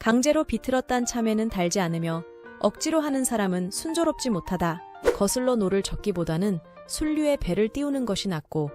강제로 비틀었단 참외는 달지 않으며 억지로 하는 사람은 순조롭지 못하다. 거슬러 노를 젓기보다는 순류에 배를 띄우는 것이 낫고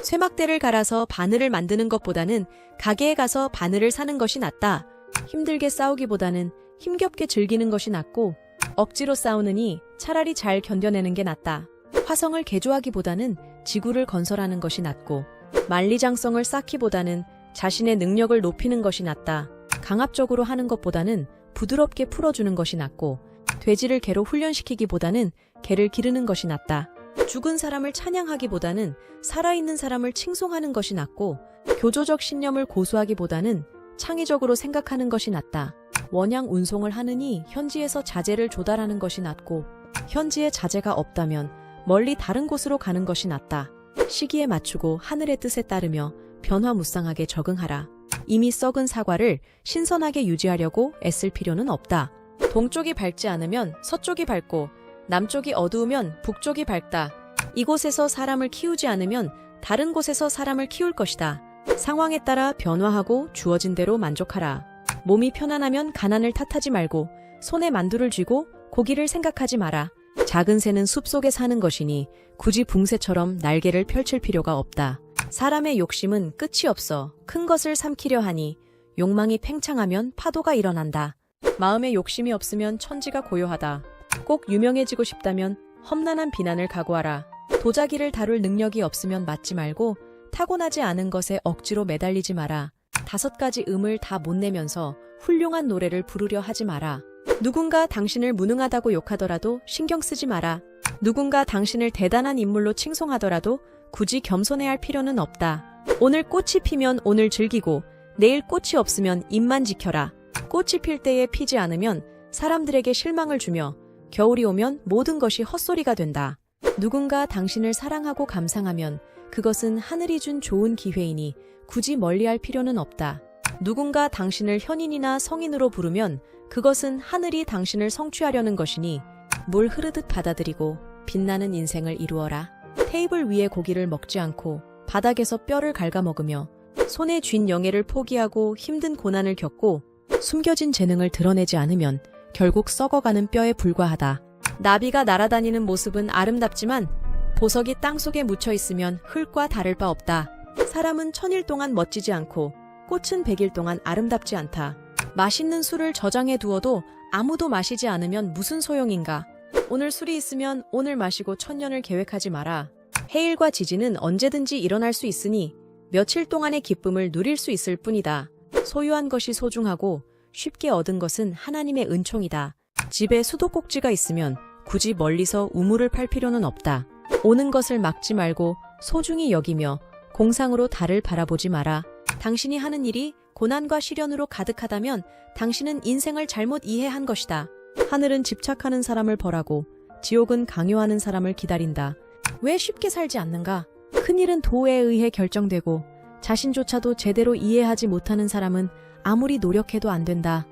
쇠막대를 갈아서 바늘을 만드는 것보다는 가게에 가서 바늘을 사는 것이 낫다. 힘들게 싸우기보다는 힘겹게 즐기는 것이 낫고 억지로 싸우느니 차라리 잘 견뎌내는 게 낫다. 화성을 개조하기보다는 지구를 건설하는 것이 낫고 만리장성을 쌓기보다는 자신의 능력을 높이는 것이 낫다. 강압적으로 하는 것보다는 부드럽게 풀어주는 것이 낫고 돼지를 개로 훈련시키기보다는 개를 기르는 것이 낫다. 죽은 사람을 찬양하기보다는 살아있는 사람을 칭송하는 것이 낫고 교조적 신념을 고수하기보다는 창의적으로 생각하는 것이 낫다. 원양 운송을 하느니 현지에서 자재를 조달하는 것이 낫고 현지에 자재가 없다면 멀리 다른 곳으로 가는 것이 낫다. 시기에 맞추고 하늘의 뜻에 따르며 변화무쌍하게 적응하라. 이미 썩은 사과를 신선하게 유지하려고 애쓸 필요는 없다. 동쪽이 밝지 않으면 서쪽이 밝고 남쪽이 어두우면 북쪽이 밝다. 이곳에서 사람을 키우지 않으면 다른 곳에서 사람을 키울 것이다. 상황에 따라 변화하고 주어진 대로 만족하라. 몸이 편안하면 가난을 탓하지 말고 손에 만두를 쥐고 고기를 생각하지 마라. 작은 새는 숲속에 사는 것이니 굳이 붕새처럼 날개를 펼칠 필요가 없다. 사람의 욕심은 끝이 없어 큰 것을 삼키려 하니 욕망이 팽창하면 파도가 일어난다. 마음에 욕심이 없으면 천지가 고요하다. 꼭 유명해지고 싶다면 험난한 비난을 각오하라. 도자기를 다룰 능력이 없으면 맞지 말고 타고나지 않은 것에 억지로 매달리지 마라. 5가지 음을 다 못 내면서 훌륭한 노래를 부르려 하지 마라. 누군가 당신을 무능하다고 욕하더라도 신경 쓰지 마라. 누군가 당신을 대단한 인물로 칭송하더라도 굳이 겸손해야 할 필요는 없다. 오늘 꽃이 피면 오늘 즐기고 내일 꽃이 없으면 입만 지켜라. 꽃이 필 때에 피지 않으면 사람들에게 실망을 주며 겨울이 오면 모든 것이 헛소리가 된다. 누군가 당신을 사랑하고 감상하면 그것은 하늘이 준 좋은 기회이니 굳이 멀리할 필요는 없다. 누군가 당신을 현인이나 성인으로 부르면 그것은 하늘이 당신을 성취하려는 것이니 물 흐르듯 받아들이고 빛나는 인생을 이루어라. 테이블 위에 고기를 먹지 않고 바닥에서 뼈를 갉아먹으며 손에 쥔 영예를 포기하고 힘든 고난을 겪고 숨겨진 재능을 드러내지 않으면 결국 썩어가는 뼈에 불과하다. 나비가 날아다니는 모습은 아름답지만 보석이 땅속에 묻혀 있으면 흙과 다를 바 없다. 사람은 1000일 동안 멋지지 않고 꽃은 100일 동안 아름답지 않다. 맛있는 술을 저장해 두어도 아무도 마시지 않으면 무슨 소용인가. 오늘 술이 있으면 오늘 마시고 1000년을 계획하지 마라. 해일과 지진은 언제든지 일어날 수 있으니 며칠 동안의 기쁨을 누릴 수 있을 뿐이다. 소유한 것이 소중하고 쉽게 얻은 것은 하나님의 은총이다. 집에 수도꼭지가 있으면 굳이 멀리서 우물을 팔 필요는 없다. 오는 것을 막지 말고 소중히 여기며 공상으로 달을 바라보지 마라. 당신이 하는 일이 고난과 시련으로 가득하다면 당신은 인생을 잘못 이해한 것이다. 하늘은 집착하는 사람을 벌하고 지옥은 강요하는 사람을 기다린다. 왜 쉽게 살지 않는가? 큰일은 도에 의해 결정되고 자신조차도 제대로 이해하지 못하는 사람은 아무리 노력해도 안 된다.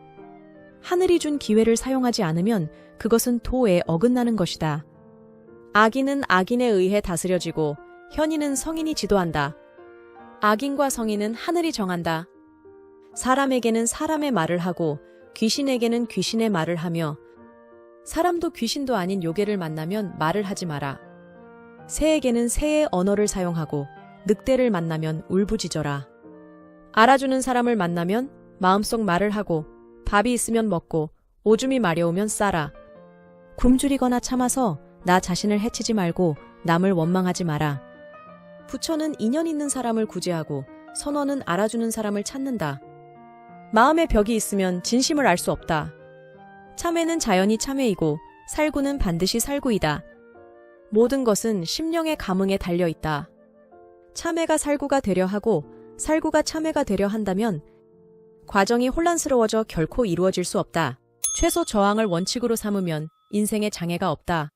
하늘이 준 기회를 사용하지 않으면 그것은 도에 어긋나는 것이다. 악인은 악인에 의해 다스려지고 현인은 성인이 지도한다. 악인과 성인은 하늘이 정한다. 사람에게는 사람의 말을 하고 귀신에게는 귀신의 말을 하며 사람도 귀신도 아닌 요괴를 만나면 말을 하지 마라. 새에게는 새의 언어를 사용하고 늑대를 만나면 울부짖어라. 알아주는 사람을 만나면 마음속 말을 하고 밥이 있으면 먹고 오줌이 마려우면 싸라. 굶주리거나 참아서 나 자신을 해치지 말고 남을 원망하지 마라. 부처는 인연 있는 사람을 구제하고 선원은 알아주는 사람을 찾는다. 마음에 벽이 있으면 진심을 알 수 없다. 참회는 자연히 참회이고 살구는 반드시 살구이다. 모든 것은 심령의 감흥에 달려있다. 참회가 살구가 되려 하고 살구가 참회가 되려 한다면 과정이 혼란스러워져 결코 이루어질 수 없다. 최소 저항을 원칙으로 삼으면 인생에 장애가 없다.